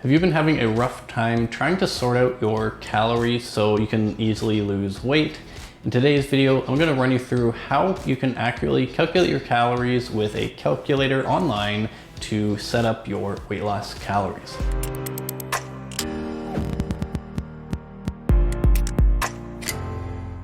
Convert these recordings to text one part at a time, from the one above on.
Have you been having a rough time trying to sort out your calories so you can easily lose weight? In today's video, I'm going to run you through how you can accurately calculate your calories with a calculator online to set up your weight loss calories.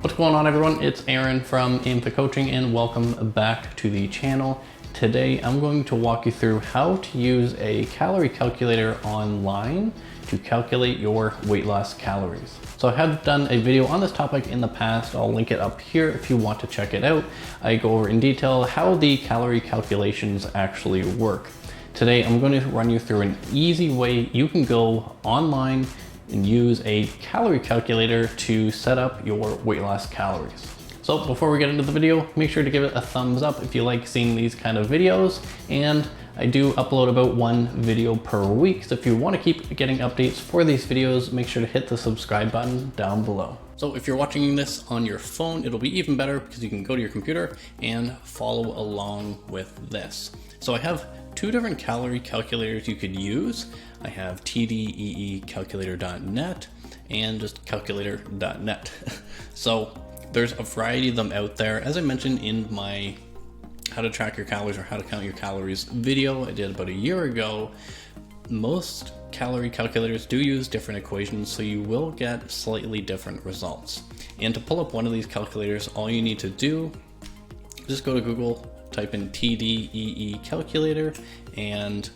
What's going on, everyone? It's Aaron from AMFIT Coaching and welcome back to the channel. Today, I'm going to walk you through how to use a calorie calculator online to calculate your weight loss calories. So I have done a video on this topic in the past. I'll link it up here if you want to check it out. I go over in detail how the calorie calculations actually work. Today, I'm going to run you through an easy way you can go online and use a calorie calculator to set up your weight loss calories. So before we get into the video, make sure to give it a thumbs up if you like seeing these kind of videos. And I do upload about one video per week. So if you want to keep getting updates for these videos, make sure to hit the subscribe button down below. So if you're watching this on your phone, it'll be even better because you can go to your computer and follow along with this. So I have two different calorie calculators you could use. I have TDEE Calculator.net and just calculator.net. So there's a variety of them out there. As I mentioned in my how to track your calories or how to count your calories video I did about a year ago, most calorie calculators do use different equations, so you will get slightly different results. And to pull up one of these calculators, all you need to do is just go to Google, type in TDEE Calculator, and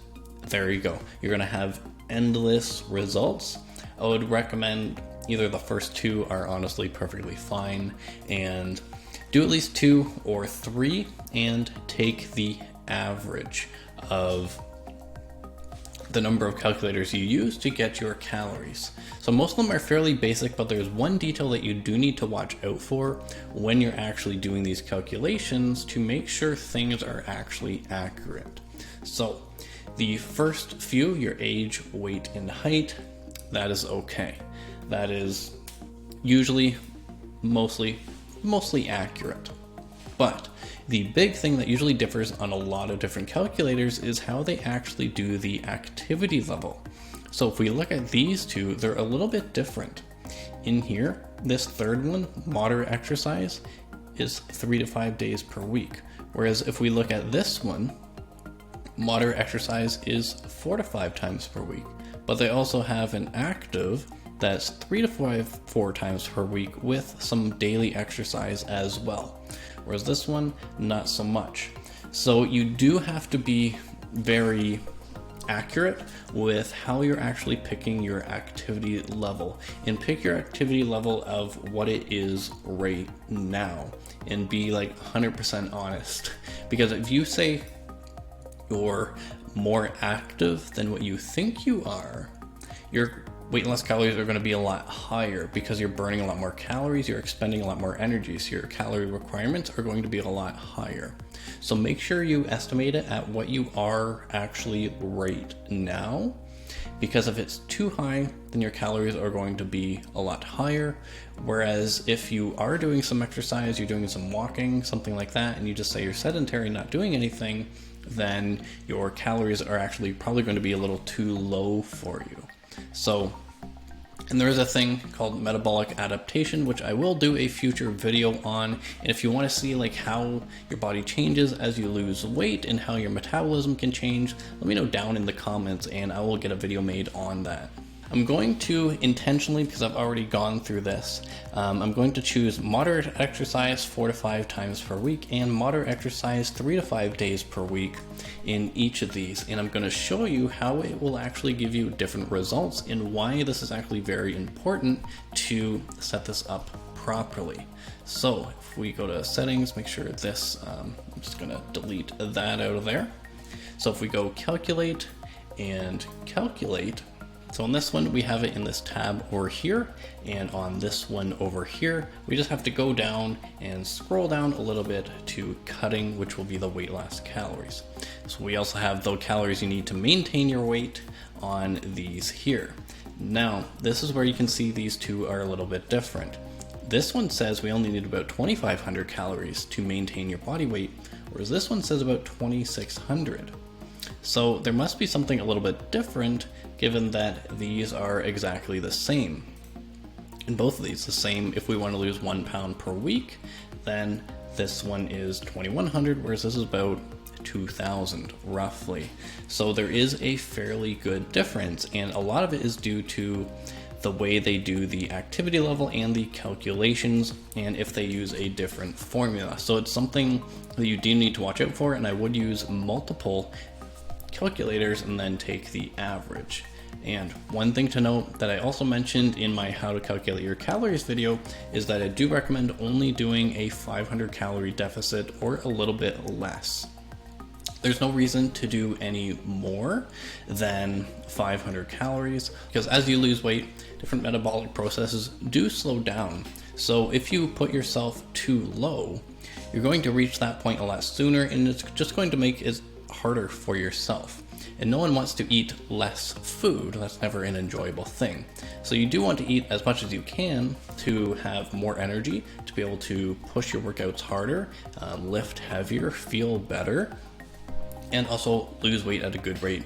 there you go. You're gonna have endless results. I would recommend either the first two are honestly perfectly fine, and do at least 2 or 3 and take the average of the number of calculators you use to get your calories. So most of them are fairly basic, but there's one detail that you do need to watch out for when you're actually doing these calculations to make sure things are actually accurate. So the first few, your age, weight, and height, that is okay. That is usually mostly accurate. But the big thing that usually differs on a lot of different calculators is how they actually do the activity level. So if we look at these two, they're a little bit different. In here, this third one, moderate exercise, is 3 to 5 days per week. Whereas if we look at this one, moderate exercise is 4 to 5 times per week. But they also have an active that's 3 to 4 times per week with some daily exercise as well. Whereas this one, not so much. So you do have to be very accurate with how you're actually picking your activity level, and pick your activity level of what it is right now and be like 100% honest. Because if you say you're more active than what you think you are, your weight loss calories are going to be a lot higher because you're burning a lot more calories, you're expending a lot more energy, so your calorie requirements are going to be a lot higher. So make sure you estimate it at what you are actually right now, because if it's too high, then your calories are going to be a lot higher. Whereas if you are doing some exercise, you're doing some walking, something like that, and you just say you're sedentary, not doing anything, then your calories are actually probably going to be a little too low for you. So, and there is a thing called metabolic adaptation, which I will do a future video on. And if you want to see like how your body changes as you lose weight and how your metabolism can change, let me know down in the comments and I will get a video made on that. I'm going to intentionally, because I've already gone through this, I'm going to choose moderate exercise 4 to 5 times per week and moderate exercise 3 to 5 days per week in each of these. And I'm going to show you how it will actually give you different results and why this is actually very important to set this up properly. So if we go to settings, make sure this, I'm just going to delete that out of there. So if we go calculate and calculate, so on this one, we have it in this tab over here, and on this one over here, we just have to go down and scroll down a little bit to cutting, which will be the weight loss calories. So we also have the calories you need to maintain your weight on these here. Now, this is where you can see these two are a little bit different. This one says we only need about 2,500 calories to maintain your body weight, whereas this one says about 2,600. So there must be something a little bit different given that these are exactly the same. In both of these, the same, if we want to lose 1 pound per week, then this one is 2,100, whereas this is about 2,000 roughly. So there is a fairly good difference, and a lot of it is due to the way they do the activity level and the calculations, and if they use a different formula. So it's something that you do need to watch out for, and I would use multiple calculators and then take the average. And one thing to note that I also mentioned in my how to calculate your calories video is that I do recommend only doing a 500 calorie deficit or a little bit less. There's no reason to do any more than 500 calories because as you lose weight, different metabolic processes do slow down. So if you put yourself too low, you're going to reach that point a lot sooner, and it's just going to make it harder for yourself. And no one wants to eat less food. That's never an enjoyable thing. So you do want to eat as much as you can to have more energy, to be able to push your workouts harder, lift heavier, feel better, and also lose weight at a good rate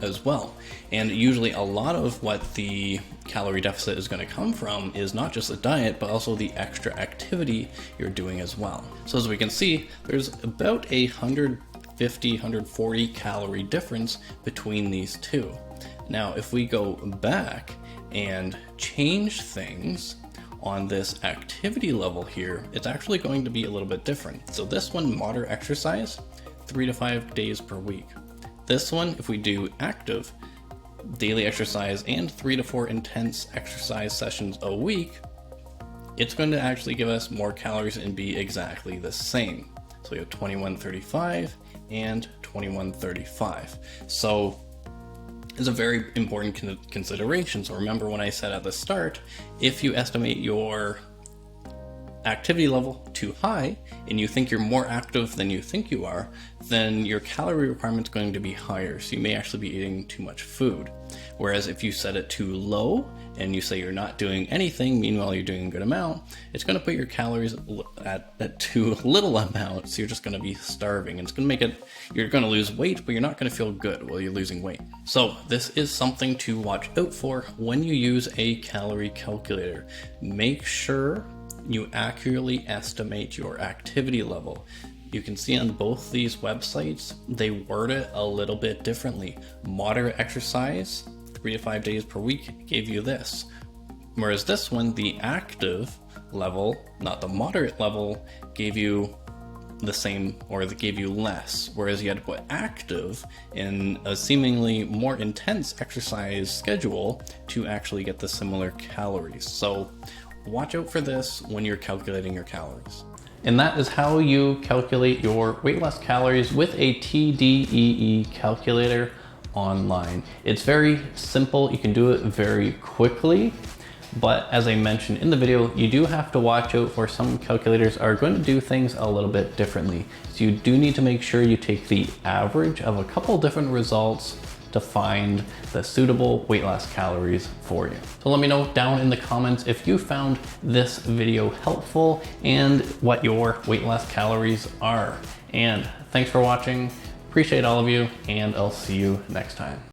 as well. And usually a lot of what the calorie deficit is going to come from is not just the diet, but also the extra activity you're doing as well. So as we can see, there's about 150, 140 calorie difference between these two. Now, if we go back and change things on this activity level here, it's actually going to be a little bit different. So this one, moderate exercise, 3 to 5 days per week. This one, if we do active daily exercise and 3 to 4 intense exercise sessions a week, it's going to actually give us more calories and be exactly the same. So we have 2135 and 2135. So it's a very important consideration. So remember when I said at the start, if you estimate your activity level too high and you think you're more active than you think you are, then your calorie requirement is going to be higher. So you may actually be eating too much food. Whereas if you set it too low and you say you're not doing anything, meanwhile you're doing a good amount, it's going to put your calories at too little amount. So you're just going to be starving, and it's going to make it, you're going to lose weight, but you're not going to feel good while you're losing weight. So this is something to watch out for when you use a calorie calculator. Make sure you accurately estimate your activity level. You can see on both these websites, they word it a little bit differently. Moderate exercise, 3 to 5 days per week, gave you this. Whereas this one, the active level, not the moderate level, gave you the same, or they gave you less. Whereas you had to put active in a seemingly more intense exercise schedule to actually get the similar calories. So watch out for this when you're calculating your calories. And that is how you calculate your weight loss calories with a TDEE calculator online. It's very simple. You can do it very quickly. But as I mentioned in the video, you do have to watch out for some calculators are going to do things a little bit differently. So you do need to make sure you take the average of a couple different results to find the suitable weight loss calories for you. So let me know down in the comments if you found this video helpful and what your weight loss calories are. And thanks for watching. Appreciate all of you, and I'll see you next time.